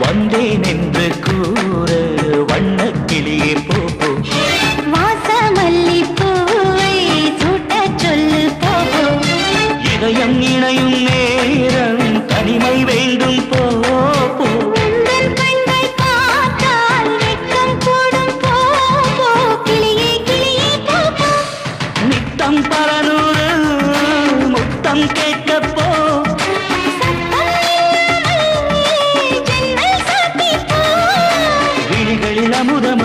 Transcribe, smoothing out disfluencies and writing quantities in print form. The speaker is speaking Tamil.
வந்தேன் என்று கூற வண்ணக்கிளியே போ வாசமல்லி பூவை சூட்ட சொல்லு போகோ இதயம் இணையும் நேரம் தனிமை வேண்டும் போ உந்தன் கண்கள் பார்த்தால் வெட்கம் கூடும் போ கிளியே கிளியே போ நித்தம் பரநூறு முத்தம் கேட்க போ விழிகளில் அமுதம்